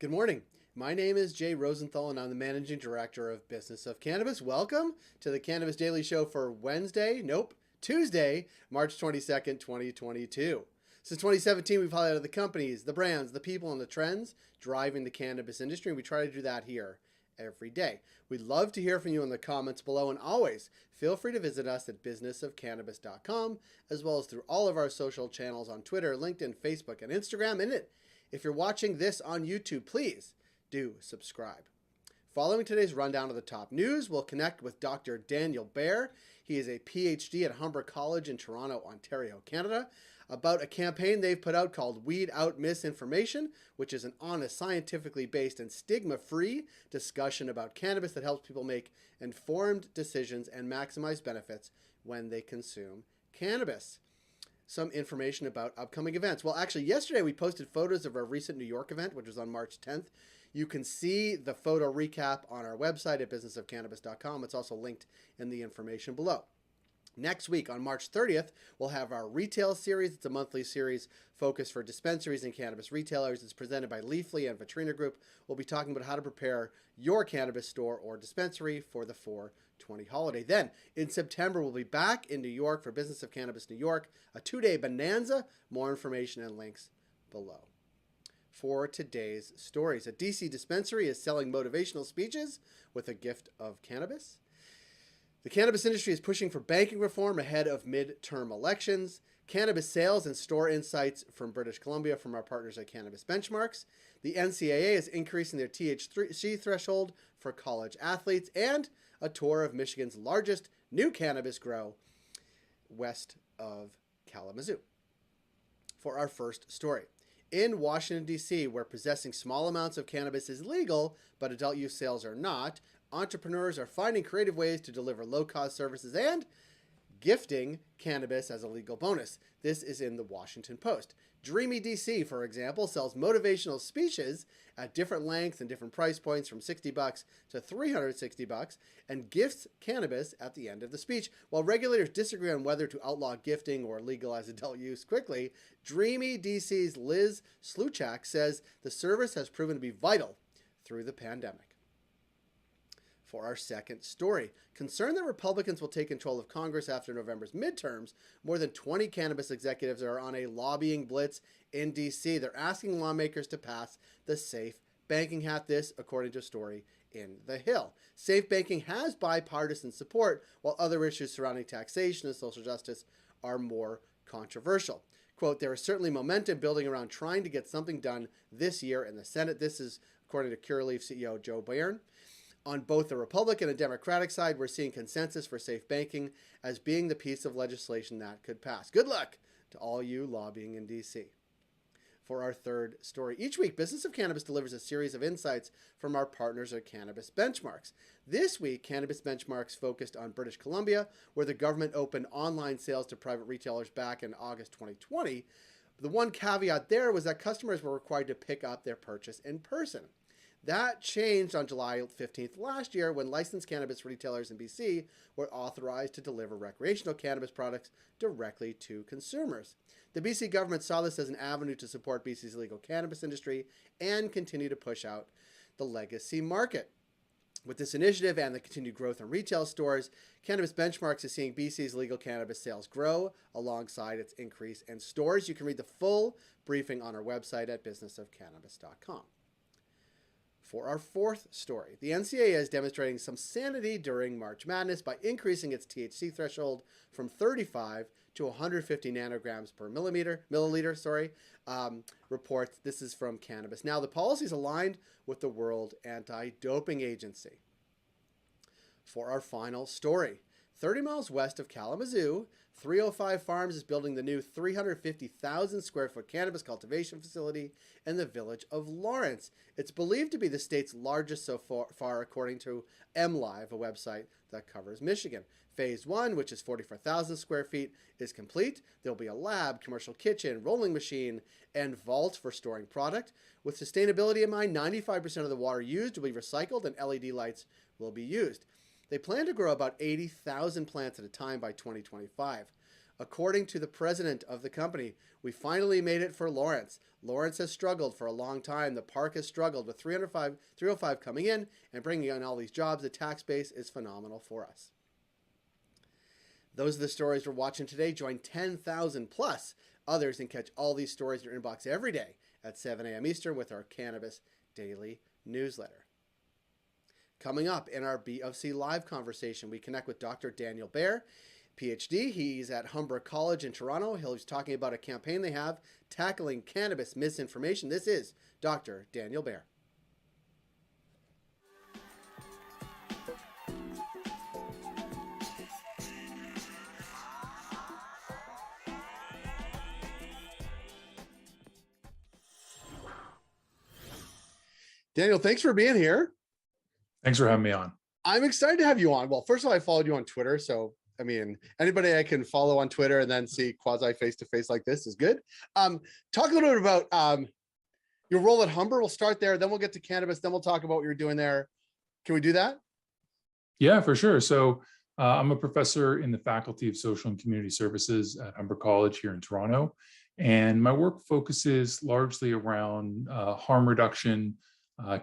Good morning. My name is Jay Rosenthal, and I'm the Managing Director of Business of Cannabis. Welcome to the Cannabis Daily Show for Tuesday, March 22nd, 2022. Since 2017, we've highlighted the companies, the brands, the people, and the trends driving the cannabis industry, and we try to do that here every day. We'd love to hear from you in the comments below, and always feel free to visit us at businessofcannabis.com, as well as through all of our social channels on Twitter, LinkedIn, Facebook, and Instagram. If you're watching this on YouTube, please do subscribe. Following today's rundown of the top news, we'll connect with Dr. Daniel Baer. He is a PhD at Humber College in Toronto, Ontario, Canada, about a campaign they've put out called Weed Out Misinformation, which is an honest, scientifically based, and stigma-free discussion about cannabis that helps people make informed decisions and maximize benefits when they consume cannabis. Some information about upcoming events. Well, actually, yesterday we posted photos of our recent New York event, which was on March 10th. You can see the photo recap on our website at businessofcannabis.com. It's also linked in the information below. Next week, on March 30th, we'll have our retail series. It's a monthly series focused for dispensaries and cannabis retailers. It's presented by Leafly and Vitrina Group. We'll be talking about how to prepare your cannabis store or dispensary for the 4/20 holiday. Then, in September, we'll be back in New York for Business of Cannabis New York, a 2-day bonanza. More information and links below. For today's stories, a DC dispensary is selling motivational speeches with a gift of cannabis. The cannabis industry is pushing for banking reform ahead of midterm elections. Cannabis sales and store insights from British Columbia from our partners at Cannabis Benchmarks. The NCAA is increasing their THC threshold for college athletes, and a tour of Michigan's largest new cannabis grow west of Kalamazoo. For our first story. In Washington, D.C., where possessing small amounts of cannabis is legal, but adult use sales are not, entrepreneurs are finding creative ways to deliver low-cost services and gifting cannabis as a legal bonus. This is in the Washington Post. Dreamy DC, for example, sells motivational speeches at different lengths and different price points from $60 to $360 and gifts cannabis at the end of the speech. While regulators disagree on whether to outlaw gifting or legalize adult use quickly, Dreamy DC's Liz Sluchak says the service has proven to be vital through the pandemic. For our second story, concerned that Republicans will take control of Congress after November's midterms, more than 20 cannabis executives are on a lobbying blitz in D.C. They're asking lawmakers to pass the Safe Banking Act, this according to a story in The Hill. Safe banking has bipartisan support, while other issues surrounding taxation and social justice are more controversial. Quote, there is certainly momentum building around trying to get something done this year in the Senate. This is according to Curaleaf CEO Joe Byrne. On both the Republican and Democratic side, we're seeing consensus for safe banking as being the piece of legislation that could pass. Good luck to all you lobbying in D.C. For our third story, each week, Business of Cannabis delivers a series of insights from our partners at Cannabis Benchmarks. This week, Cannabis Benchmarks focused on British Columbia, where the government opened online sales to private retailers back in August 2020. The one caveat there was that customers were required to pick up their purchase in person. That changed on July 15th last year when licensed cannabis retailers in BC were authorized to deliver recreational cannabis products directly to consumers. The BC government saw this as an avenue to support BC's legal cannabis industry and continue to push out the legacy market. With this initiative and the continued growth in retail stores, Cannabis Benchmarks is seeing BC's legal cannabis sales grow alongside its increase in stores. You can read the full briefing on our website at businessofcannabis.com. For our fourth story, the NCAA is demonstrating some sanity during March Madness by increasing its THC threshold from 35 to 150 nanograms per milliliter. Reports. This is from Cannabis. Now, the policy is aligned with the World Anti-Doping Agency. For our final story, 30 miles west of Kalamazoo, 305 Farms is building the new 350,000 square foot cannabis cultivation facility in the village of Lawrence. It's believed to be the state's largest so far according to MLive, a website that covers Michigan. Phase 1, which is 44,000 square feet, is complete. There'll be a lab, commercial kitchen, rolling machine, and vault for storing product. With sustainability in mind, 95% of the water used will be recycled and LED lights will be used. They plan to grow about 80,000 plants at a time by 2025. According to the president of the company, we finally made it for Lawrence. Lawrence has struggled for a long time. The park has struggled with 305 coming in and bringing in all these jobs. The tax base is phenomenal for us. Those are the stories we're watching today. Join 10,000 plus others and catch all these stories in your inbox every day at 7 a.m. Eastern with our Cannabis Daily newsletter. Coming up in our BofC live conversation, we connect with Dr. Daniel Baer, PhD. He's at Humber College in Toronto. He's talking about a campaign they have tackling cannabis misinformation. This is Dr. Daniel Baer. Daniel, thanks for being here. Thanks for having me on. I'm excited to have you on. Well, first of all, I followed you on Twitter. So, I mean, anybody I can follow on Twitter and then see quasi face-to-face like this is good. Talk a little bit about your role at Humber. We'll start there. Then we'll get to cannabis. Then we'll talk about what you're doing there. Can we do that? Yeah, for sure. So I'm a professor in the Faculty of Social and Community Services at Humber College here in Toronto. And my work focuses largely around harm reduction,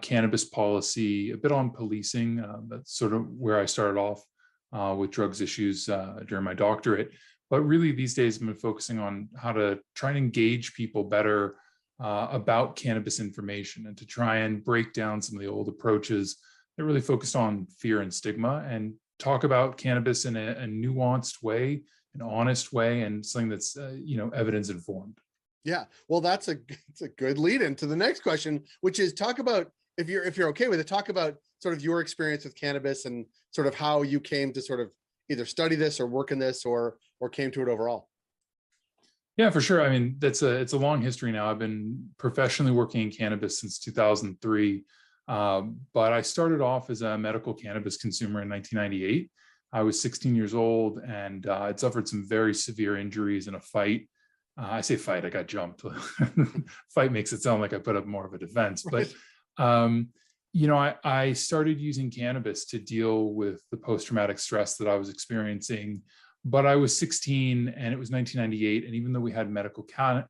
cannabis policy, a bit on policing. That's sort of where I started off with drugs issues during my doctorate. But really these days I've been focusing on how to try and engage people better about cannabis information and to try and break down some of the old approaches that really focused on fear and stigma and talk about cannabis in a nuanced way, an honest way, and something that's evidence informed. Yeah, well, it's a good lead into the next question, which is talk about, if you're okay with it, talk about sort of your experience with cannabis and sort of how you came to sort of either study this or work in this or came to it overall. Yeah, for sure. I mean, it's a long history now. I've been professionally working in cannabis since 2003, but I started off as a medical cannabis consumer in 1998. I was 16 years old and I'd suffered some very severe injuries in a fight. I say fight, I got jumped. Fight makes it sound like I put up more of a defense, but I started using cannabis to deal with the post-traumatic stress that I was experiencing. But I was 16 and it was 1998. And even though we had medical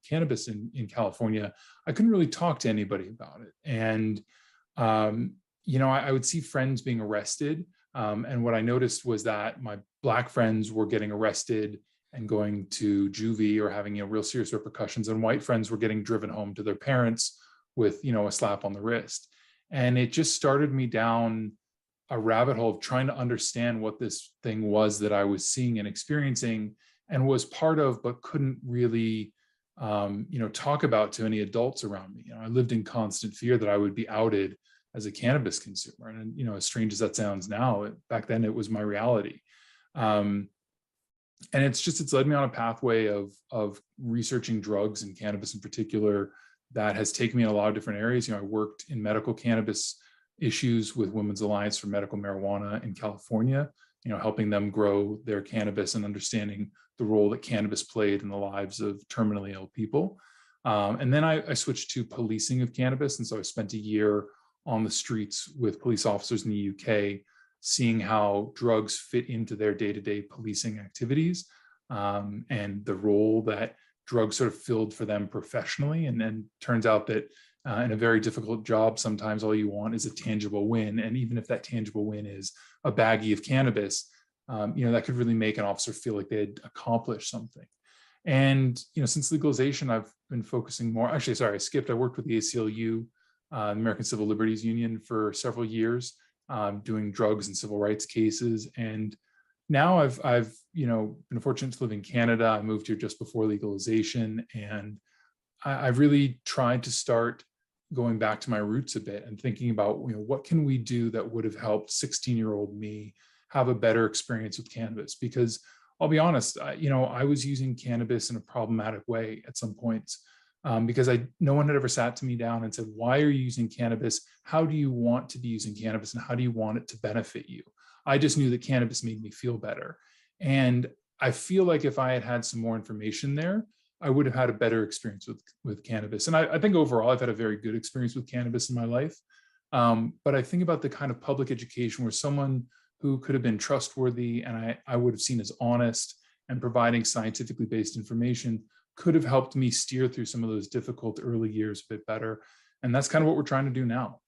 cannabis in California, I couldn't really talk to anybody about it. And, I would see friends being arrested. And what I noticed was that my Black friends were getting arrested and going to juvie or having real serious repercussions, and white friends were getting driven home to their parents with a slap on the wrist. And it just started me down a rabbit hole of trying to understand what this thing was that I was seeing and experiencing and was part of, but couldn't really talk about to any adults around me. I lived in constant fear that I would be outed as a cannabis consumer, and as strange as that sounds now, back then it was my reality. And it's led me on a pathway of researching drugs and cannabis in particular that has taken me in a lot of different areas. I worked in medical cannabis issues with Women's Alliance for Medical Marijuana in California, helping them grow their cannabis and understanding the role that cannabis played in the lives of terminally ill people. And then I switched to policing of cannabis. And so I spent a year on the streets with police officers in the UK, seeing how drugs fit into their day-to-day policing activities, and the role that drugs sort of filled for them professionally. And then turns out that in a very difficult job, sometimes all you want is a tangible win. And even if that tangible win is a baggie of cannabis, that could really make an officer feel like they had accomplished something. And, since legalization, I've been focusing more, actually, sorry, I skipped. I worked with the ACLU, the American Civil Liberties Union, for several years, doing drugs and civil rights cases. And now I've been fortunate to live in Canada. I moved here just before legalization, and I've really tried to start going back to my roots a bit and thinking about, what can we do that would have helped 16-year-old me have a better experience with cannabis? Because I'll be honest, I was using cannabis in a problematic way at some points, because no one had ever sat me down and said, why are you using cannabis? How do you want to be using cannabis? And how do you want it to benefit you? I just knew that cannabis made me feel better. And I feel like if I had had some more information there, I would have had a better experience with cannabis. And I think overall, I've had a very good experience with cannabis in my life. But I think about the kind of public education where someone who could have been trustworthy and I would have seen as honest and providing scientifically based information could have helped me steer through some of those difficult early years a bit better. And that's kind of what we're trying to do now.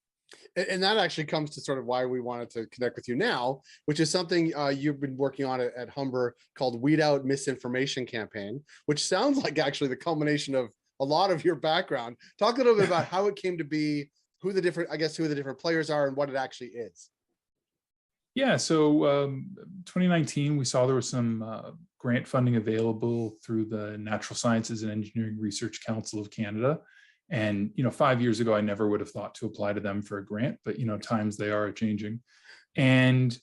And that actually comes to sort of why we wanted to connect with you now, which is something you've been working on at Humber called Weed Out Misinformation campaign, which sounds like actually the culmination of a lot of your background. Talk a little bit about how it came to be, who the different players are, and what it actually is. Yeah, so 2019, we saw there was some grant funding available through the Natural Sciences and Engineering Research Council of Canada. And, 5 years ago, I never would have thought to apply to them for a grant, but, times they are changing. And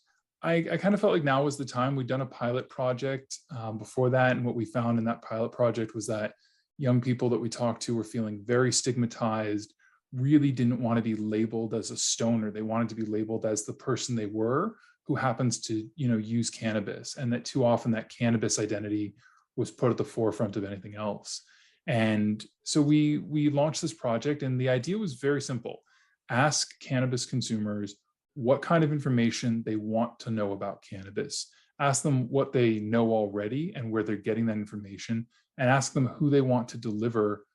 I kind of felt like now was the time. We'd done a pilot project before that. And what we found in that pilot project was that young people that we talked to were feeling very stigmatized, really didn't want to be labeled as a stoner. They wanted to be labeled as the person they were who happens to, use cannabis. And that too often that cannabis identity was put at the forefront of anything else. And so we launched this project, and the idea was very simple. Ask cannabis consumers what kind of information they want to know about cannabis. Ask them what they know already and where they're getting that information, and ask them who they want to deliver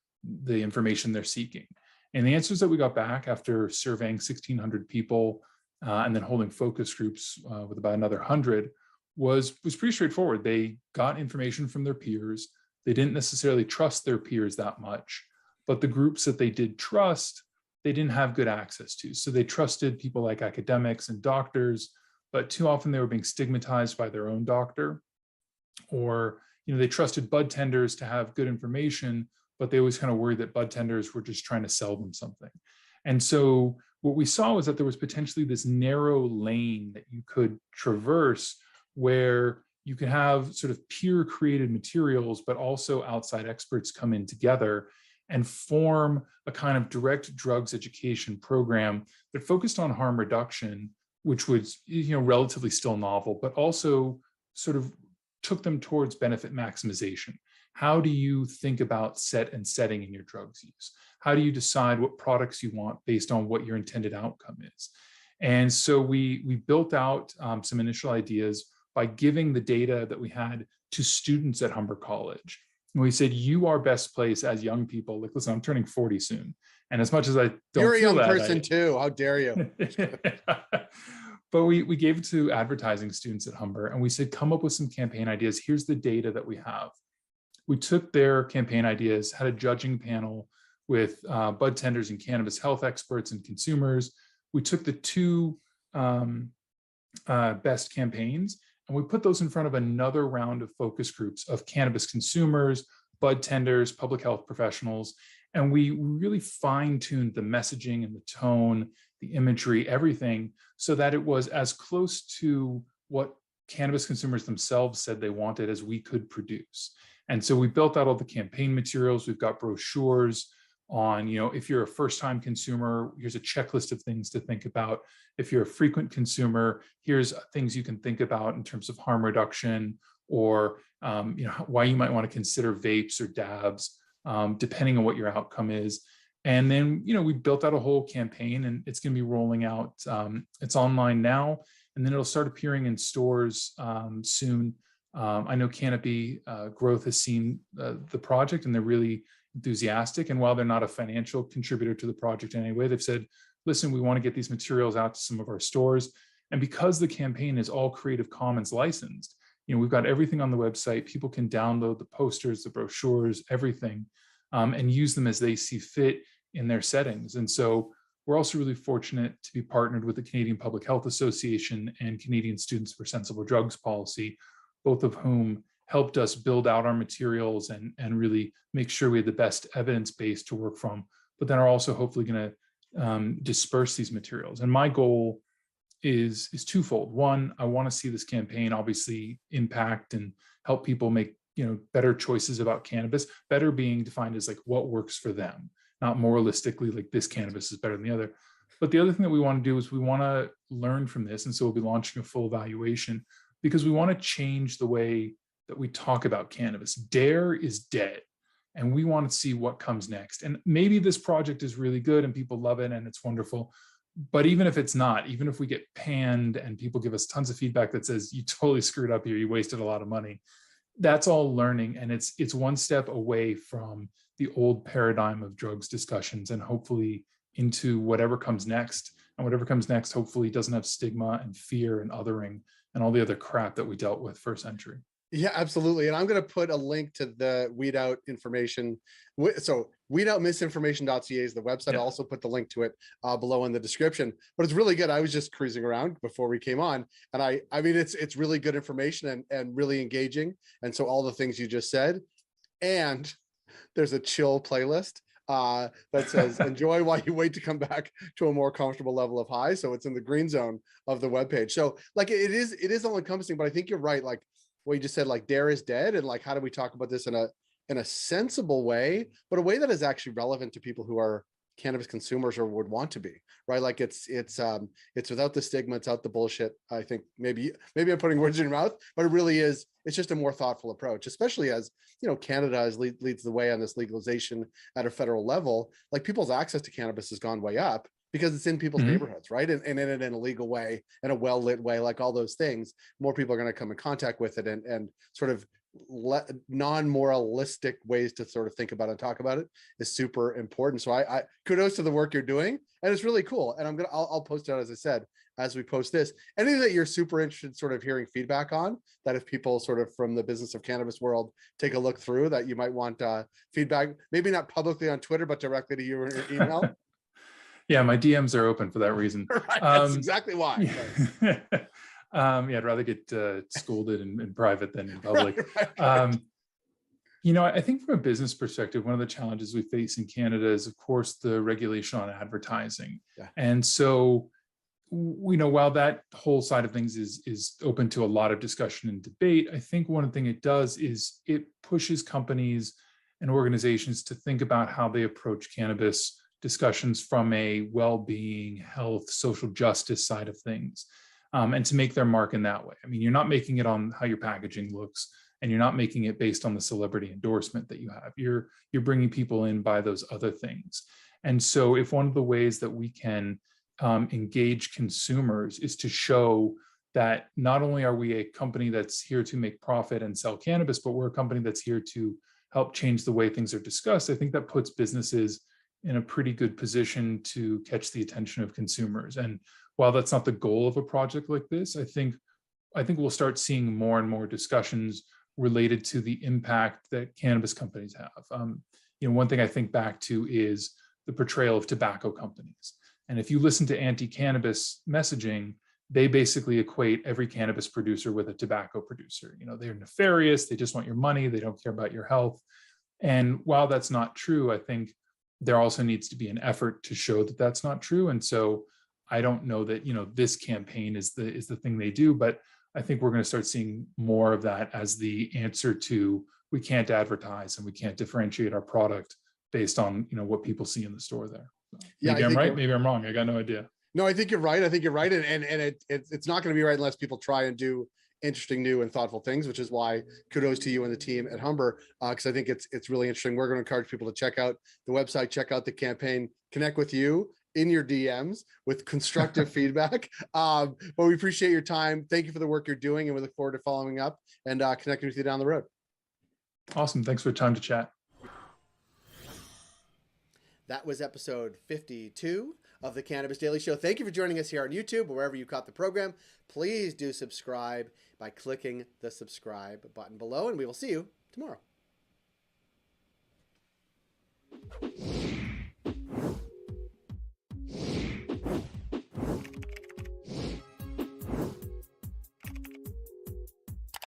the information they're seeking. And the answers that we got back after surveying 1,600 people and then holding focus groups with about another 100 was pretty straightforward. They got information from their peers. They didn't necessarily trust their peers that much, but the groups that they did trust, they didn't have good access to. So they trusted people like academics and doctors, but too often they were being stigmatized by their own doctor. Or, they trusted bud tenders to have good information, but they always kind of worried that bud tenders were just trying to sell them something. And so what we saw was that there was potentially this narrow lane that you could traverse where you can have sort of peer created materials, but also outside experts come in together and form a kind of direct drugs education program that focused on harm reduction, which was, relatively still novel, but also sort of took them towards benefit maximization. How do you think about set and setting in your drugs use? How do you decide what products you want based on what your intended outcome is? And so we built out some initial ideas by giving the data that we had to students at Humber College. And we said, you are best placed as young people. Like, listen, I'm turning 40 soon. And as much as I don't You're a feel young that, person too. How dare you? But we gave it to advertising students at Humber, and we said, come up with some campaign ideas. Here's the data that we have. We took their campaign ideas, had a judging panel with bud tenders and cannabis health experts and consumers. We took the two best campaigns, and we put those in front of another round of focus groups of cannabis consumers, bud tenders, public health professionals. And we really fine-tuned the messaging and the tone, the imagery, everything, so that it was as close to what cannabis consumers themselves said they wanted as we could produce. And so we built out all the campaign materials. We've got brochures on, if you're a first-time consumer, here's a checklist of things to think about. If you're a frequent consumer, here's things you can think about in terms of harm reduction, or why you might want to consider vapes or dabs, depending on what your outcome is. And then, we built out a whole campaign, and it's going to be rolling out. It's online now, and then it'll start appearing in stores soon. I know Canopy Growth has seen the project, and they're really enthusiastic. And while they're not a financial contributor to the project in any way, they've said, listen, we want to get these materials out to some of our stores. And because the campaign is all Creative Commons licensed, we've got everything on the website. People can download the posters, the brochures, everything, and use them as they see fit in their settings. And so we're also really fortunate to be partnered with the Canadian Public Health Association and Canadian Students for Sensible Drugs Policy, both of whom helped us build out our materials and really make sure we had the best evidence base to work from, but then are also hopefully going to disperse these materials. And my goal is twofold. One, I want to see this campaign obviously impact and help people make better choices about cannabis, better being defined as like what works for them, not moralistically like this cannabis is better than the other. But the other thing that we want to do is we want to learn from this. And so we'll be launching a full evaluation because we want to change the way that we talk about cannabis. Dare is dead, and we want to see what comes next. And maybe this project is really good and people love it and it's wonderful. But even if it's not, even if we get panned and people give us tons of feedback that says you totally screwed up here, you wasted a lot of money, that's all learning, and it's one step away from the old paradigm of drugs discussions and hopefully into whatever comes next. And whatever comes next hopefully doesn't have stigma and fear and othering and all the other crap that we dealt with for a century. Yeah, absolutely. And I'm going to put a link to the Weed Out information. So weedoutmisinformation.ca is the website. Yeah. I'll also put the link to it below in the description, but it's really good. I was just cruising around before we came on, and I mean, it's really good information and really engaging. And so all the things you just said, and there's a chill playlist that says enjoy while you wait to come back to a more comfortable level of high. So it's in the green zone of the webpage. So like it is all encompassing, but I think you're right. Like what you just said, like dare is dead. And like, how do we talk about this in a sensible way, but a way that is actually relevant to people who are cannabis consumers or would want to be, right? Like it's without the stigma, it's out the bullshit. I think maybe I'm putting words in your mouth, but it really is. It's just a more thoughtful approach, especially as, you know, Canada leads the way on this legalization at a federal level. Like people's access to cannabis has gone way up because it's in people's neighborhoods, right? And in a legal way, in a well-lit way, like all those things, more people are going to come in contact with it, and sort of non-moralistic ways to sort of think about it and talk about it is super important. So I kudos to the work you're doing, and it's really cool. And I'll post it out, as I said, as we post this. Anything that you're super interested in sort of hearing feedback on, that if people sort of from the Business of Cannabis world take a look through, that you might want feedback, maybe not publicly on Twitter, but directly to you in your email. Yeah, my DMs are open for that reason. Right, that's exactly why. Yeah. Yeah, I'd rather get scolded in private than in public. Right. You know, I think from a business perspective, one of the challenges we face in Canada is, of course, the regulation on advertising. Yeah. And so, you know, while that whole side of things is open to a lot of discussion and debate, I think one thing it does is it pushes companies and organizations to think about how they approach cannabis discussions from a well-being, health, social justice side of things, and to make their mark in that way. I mean, you're not making it on how your packaging looks, and you're not making it based on the celebrity endorsement that you have. You're bringing people in by those other things. And so if one of the ways that we can engage consumers is to show that not only are we a company that's here to make profit and sell cannabis, but we're a company that's here to help change the way things are discussed, I think that puts businesses in a pretty good position to catch the attention of consumers. And while that's not the goal of a project like this, I think we'll start seeing more and more discussions related to the impact that cannabis companies have. You know, one thing I think back to is the portrayal of tobacco companies. And if you listen to anti-cannabis messaging, they basically equate every cannabis producer with a tobacco producer. You know, they're nefarious, they just want your money, they don't care about your health. And while that's not true, I think there also needs to be an effort to show that that's not true. And so I don't know that, you know, this campaign is the thing they do, but I think we're going to start seeing more of that as the answer to, we can't advertise and we can't differentiate our product based on, you know, what people see in the store there. So maybe I'm right, maybe I'm wrong. I got no idea. No, I think you're right. And it's not going to be right unless people try and do interesting, new, and thoughtful things, which is why kudos to you and the team at Humber, because I think it's really interesting. We're going to encourage people to check out the website, check out the campaign, connect with you in your DMs with constructive feedback. But we appreciate your time. Thank you for the work you're doing, and we look forward to following up and connecting with you down the road. Awesome. Thanks for the time to chat. That was episode 52 of the Cannabis Daily Show. Thank you for joining us here on YouTube or wherever you caught the program. Please do subscribe by clicking the subscribe button below, and we will see you tomorrow.